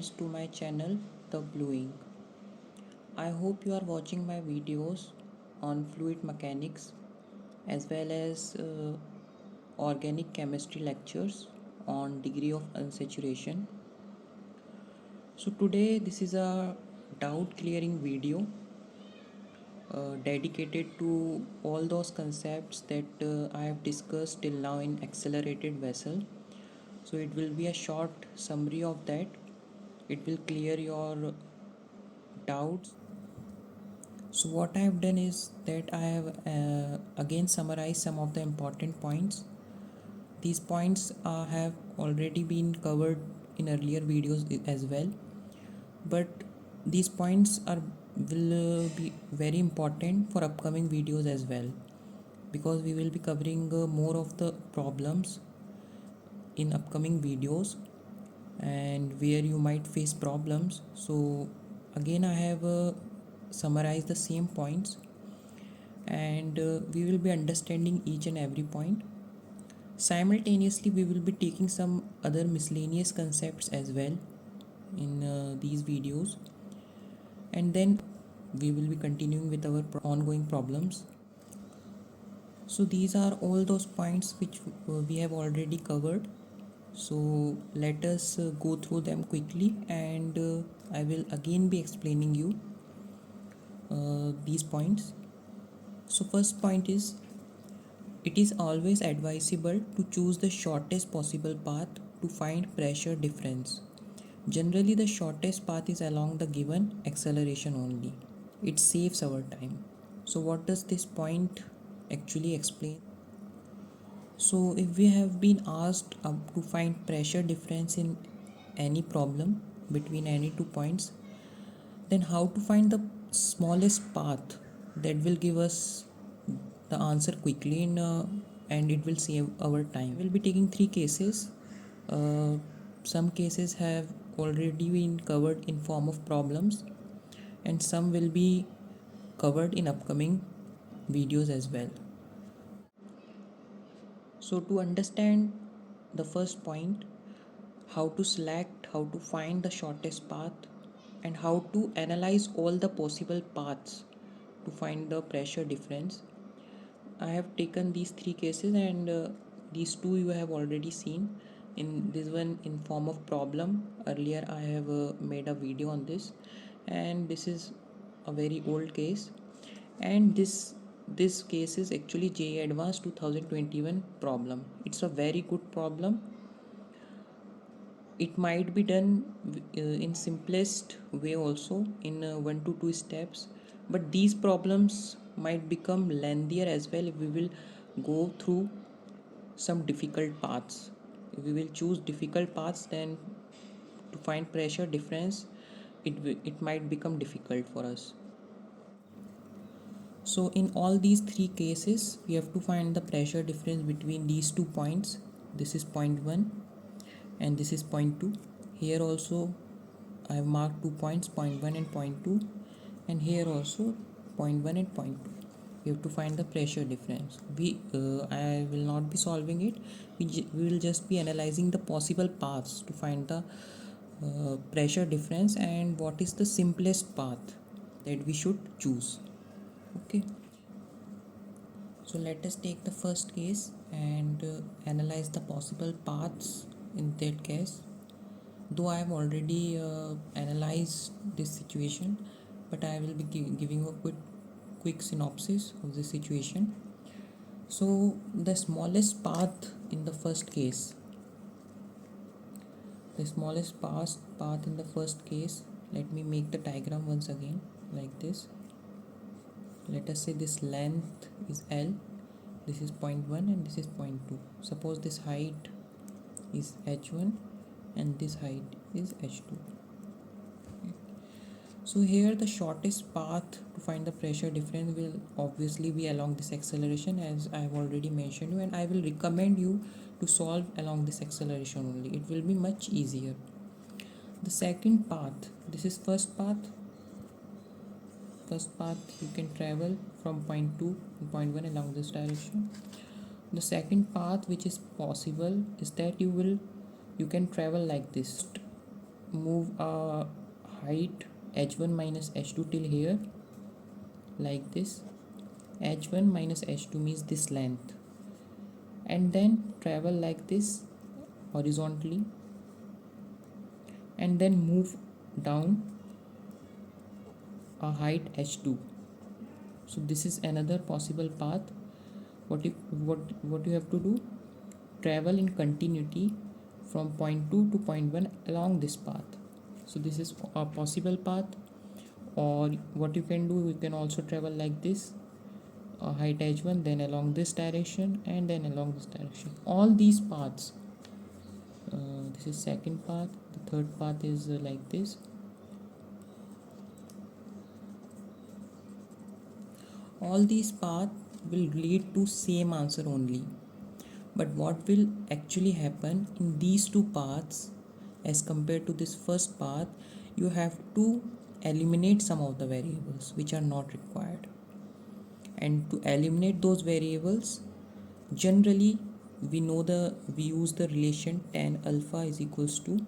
comes to my channel The Bluing. I hope you are watching my videos on fluid mechanics as well as organic chemistry lectures on degree of unsaturation. So today this is a doubt clearing video dedicated to all those concepts that I have discussed till now in accelerated vessel. So it will be a short summary of that. It will clear your doubts. So what I have done is that I have again summarized some of the important points. These points have already been covered in earlier videos as well, but these points will be very important for upcoming videos as well, because we will be covering more of the problems in upcoming videos and where you might face problems. So again I have summarized the same points, and we will be understanding each and every point. Simultaneously we will be taking some other miscellaneous concepts as well in these videos, and then we will be continuing with our ongoing problems. So these are all those points which we have already covered. So let us go through them quickly, and I will again be explaining you these points. So first point is, it is always advisable to choose the shortest possible path to find pressure difference. Generally the shortest path is along the given acceleration only. It saves our time. So what does this point actually explain? So if we have been asked to find pressure difference in any problem between any two points, then how to find the smallest path that will give us the answer quickly and it will save our time. We'll be taking three cases. Some cases have already been covered in form of problems, and some will be covered in upcoming videos as well. So to understand the first point, how to select, how to find the shortest path, and how to analyze all the possible paths to find the pressure difference, I have taken these three cases, and these two you have already seen. In this one in form of problem, earlier I have made a video on this, and this is a very old case, and this case is actually JEE Advanced 2021 problem. It's a very good problem. It might be done in simplest way also in 1 to 2 steps, but these problems might become lengthier as well if we will go through some difficult paths. If we will choose difficult paths, then to find pressure difference it might become difficult for us. So in all these three cases we have to find the pressure difference between these 2 points. This is point 1 and this is point 2. Here also I have marked 2 points, point 1 and point 2, and here also point 1 and point 2. We have to find the pressure difference. I will not be solving it. We will just be analyzing the possible paths to find the pressure difference and what is the simplest path that we should choose. Okay, so let us take the first case and analyze the possible paths in that case. Though I have already analyzed this situation, but I will be giving you a quick synopsis of the situation. So the smallest path in the first case, in the first case, let me make the diagram once again like this. Let us say this length is L, this is point 1 and this is point 2. Suppose this height is h1 and this height is h2. So here the shortest path to find the pressure difference will obviously be along this acceleration, as I have already mentioned you, and I will recommend you to solve along this acceleration only. It will be much easier. The second path, this is first path you can travel from point 2 and point 1 along this direction. The second path which is possible is that you can travel like this. move a height h1 minus h2 till here, like this. h1 minus h2 means this length, and then travel like this horizontally, and then move down a height h2. So this is another possible path. What you have to do, travel in continuity from point 2 to point 1 along this path. So this is a possible path. Or what you can do, you can also travel like this, a height h1, then along this direction, and then along this direction. All these paths, this is second path, the third path is like this. All these paths will lead to same answer only. But what will actually happen in these two paths as compared to this first path, you have to eliminate some of the variables which are not required. And to eliminate those variables, generally we use the relation tan alpha is equals to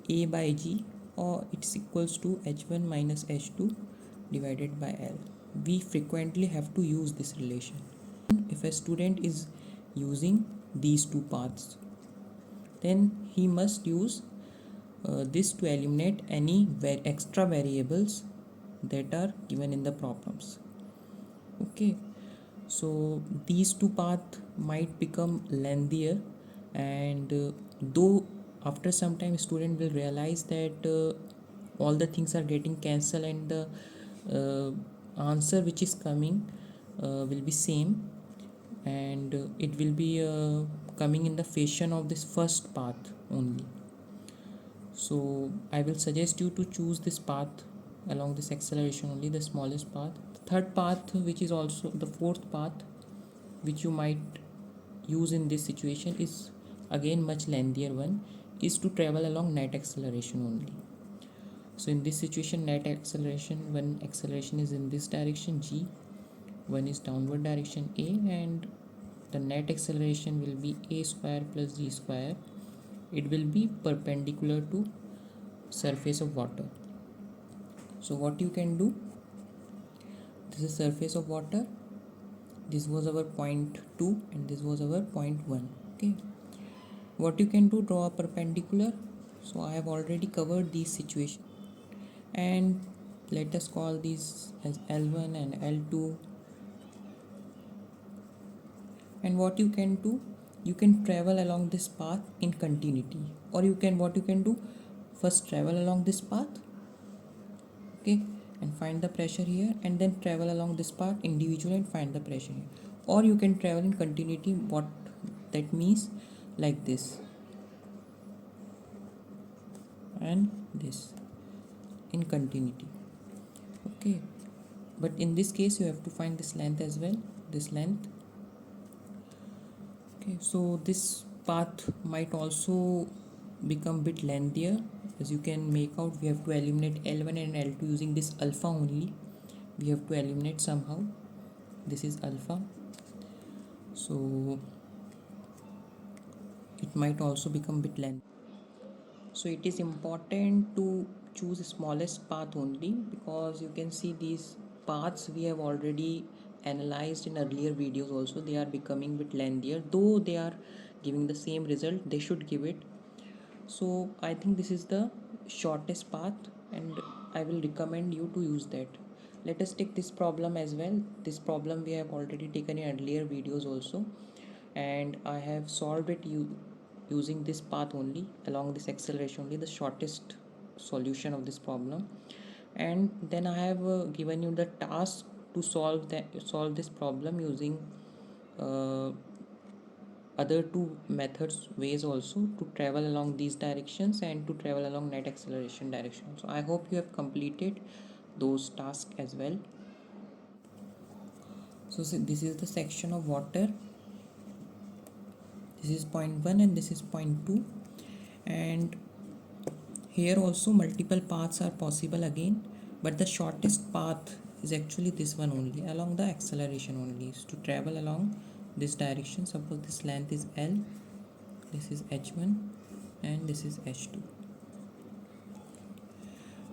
a by g, or it's equals to h1 minus h2 divided by L. We frequently have to use this relation. If a student is using these two paths, then he must use this to eliminate any extra variables that are given in the problems. Okay, so these two paths might become lengthier, and though after some time student will realize that all the things are getting cancelled, and the answer which is coming will be same, and it will be coming in the fashion of this first path only. So I will suggest you to choose this path along this acceleration only, the smallest path. The third path, which is also the fourth path, which you might use in this situation, is again much lengthier one, is to travel along net acceleration only. So in this situation, net acceleration, when acceleration is in this direction g, one is downward direction a, and the net acceleration will be a square plus g square. It will be perpendicular to surface of water. So what you can do, this is surface of water, this was our point 2 and this was our point 1. Okay, what you can do, draw a perpendicular. So I have already covered these situations, and let us call these as L1 and L2. And what you can do, you can travel along this path in continuity, or what you can do, first travel along this path, okay, and find the pressure here, and then travel along this path individually and find the pressure here. Or you can travel in continuity. What that means, like this and this in continuity. Okay, but in this case you have to find this length as well, this length. Okay, so this path might also become bit lengthier. As you can make out, we have to eliminate L1 and L2 using this alpha only. We have to eliminate somehow. This is alpha, so it might also become bit lengthy. So it is important to choose the smallest path only, because you can see these paths we have already analyzed in earlier videos also. They are becoming bit lengthier, though they are giving the same result, they should give it. So I think this is the shortest path, and I will recommend you to use that. Let us take this problem as well. This problem we have already taken in earlier videos also, and I have solved it using this path only, along this acceleration only, the shortest solution of this problem. And then I have given you the task to solve this problem using other two methods ways also, to travel along these directions and to travel along net acceleration direction. So I hope you have completed those tasks as well. So this is the section of water. This is point 1 and this is point 2, and here also multiple paths are possible again, but the shortest path is actually this one only, along the acceleration only, is to travel along this direction. Suppose this length is L, this is h1 and this is h2.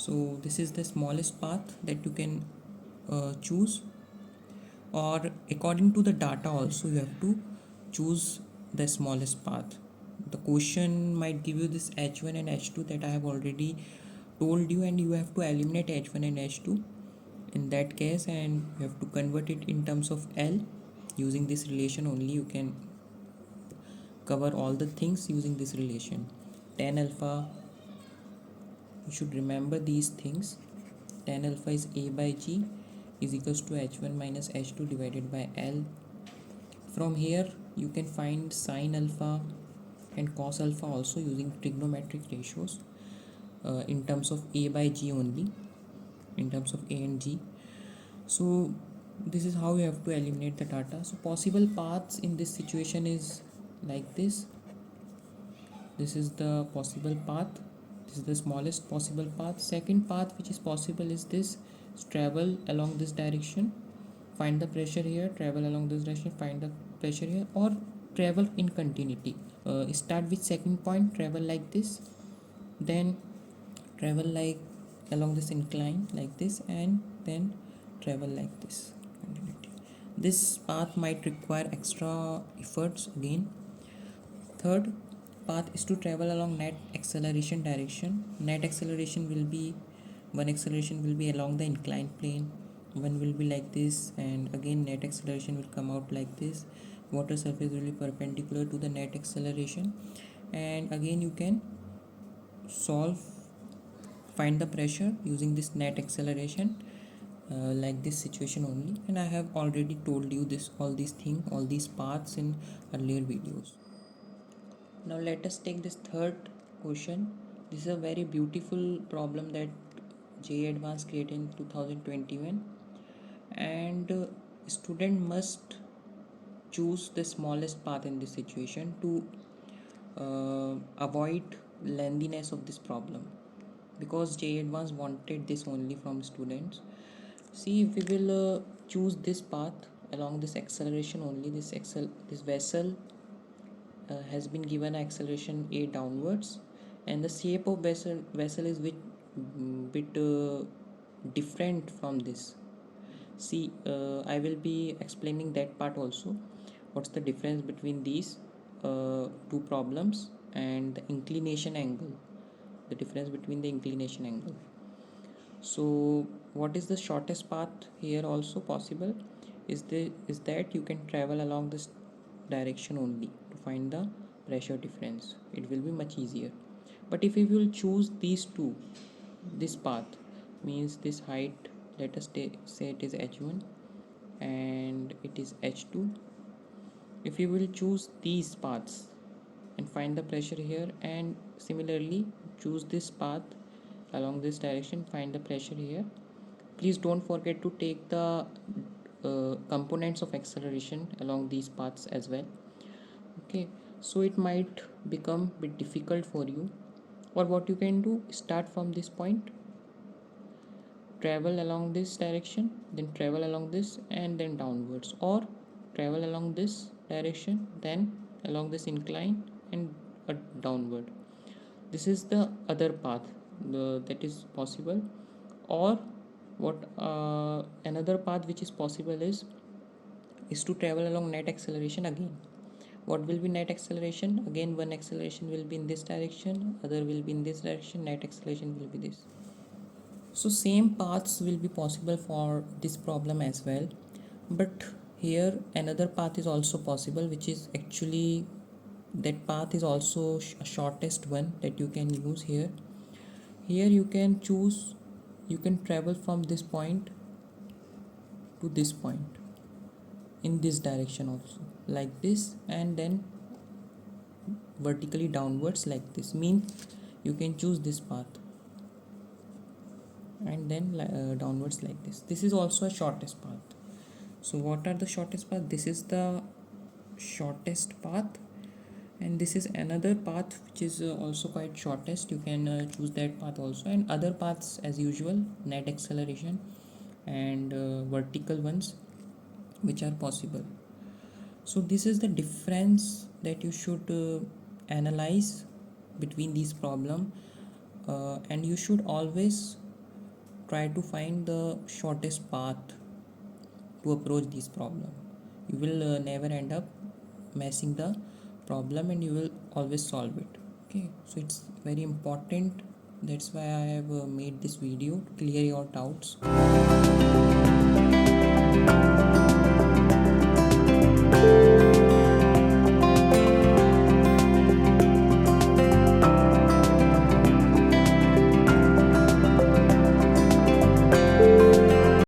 So this is the smallest path that you can choose, or according to the data also you have to choose the smallest path. The question might give you this h1 and h2 that I have already told you, and you have to eliminate h1 and h2 in that case, and you have to convert it in terms of L. Using this relation only you can cover all the things using this relation. Tan alpha, you should remember these things. Tan alpha is a by g is equals to h1 minus h2 divided by L. From here you can find sine alpha and cos alpha also using trigonometric ratios in terms of a by g only, in terms of a and g. So this is how you have to eliminate the data. So possible paths in this situation is like this. This is the possible path. This is the smallest possible path. Second path which is possible is this: travel along this direction, find the pressure here, travel along this direction, find the pressure here, or travel in continuity. Start with second point, travel like this, then travel like along this incline like this, and then travel like this continuity. This path might require extra efforts again. Third path is to travel along net acceleration direction. Net acceleration will be, one acceleration will be along the inclined plane, one will be like this, and again net acceleration will come out like this. Water surface will be perpendicular to the net acceleration, and again you can find the pressure using this net acceleration like this situation only. And I have already told you this, all these things, all these paths in earlier videos. Now let us take this third question. This is a very beautiful problem that JEE Advanced created in 2021, and student must choose the smallest path in this situation to avoid lengthiness of this problem, because JEE Advanced wanted this only from students. See, if we will choose this path along this acceleration only, this vessel has been given acceleration a downwards, and the shape of vessel is bit different from this. See, I will be explaining that part also. What's the difference between these two problems, and the inclination angle, the difference between the inclination angle. So what is the shortest path here also possible is that you can travel along this direction only to find the pressure difference. It will be much easier. But if we will choose these two, this path means this height, let us say it is h1 and it is h2. If you will choose these paths and find the pressure here, and similarly choose this path along this direction, find the pressure here. Please don't forget to take the components of acceleration along these paths as well. Okay, so it might become a bit difficult for you, or what you can do, start from this point, travel along this direction, then travel along this, and then downwards, or travel along this direction, then along this incline and downward. This is the other path that is possible. Or what another path which is possible is to travel along net acceleration again. What will be net acceleration? Again, one acceleration will be in this direction, other will be in this direction, net acceleration will be this. So same paths will be possible for this problem as well, but here another path is also possible, which is actually, that path is also a shortest one that you can use here. Here you can choose, you can travel from this point to this point in this direction also, like this, and then vertically downwards like this. Means you can choose this path and then downwards like this. This is also a shortest path. So what are the shortest path? This is the shortest path, and this is another path which is also quite shortest. You can choose that path also, and other paths as usual, net acceleration and vertical ones which are possible. So this is the difference that you should analyze between these problem, and you should always try to find the shortest path to approach this problem. You will never end up messing the problem, and you will always solve it. Okay, so it's very important. That's why I have made this video to clear your doubts.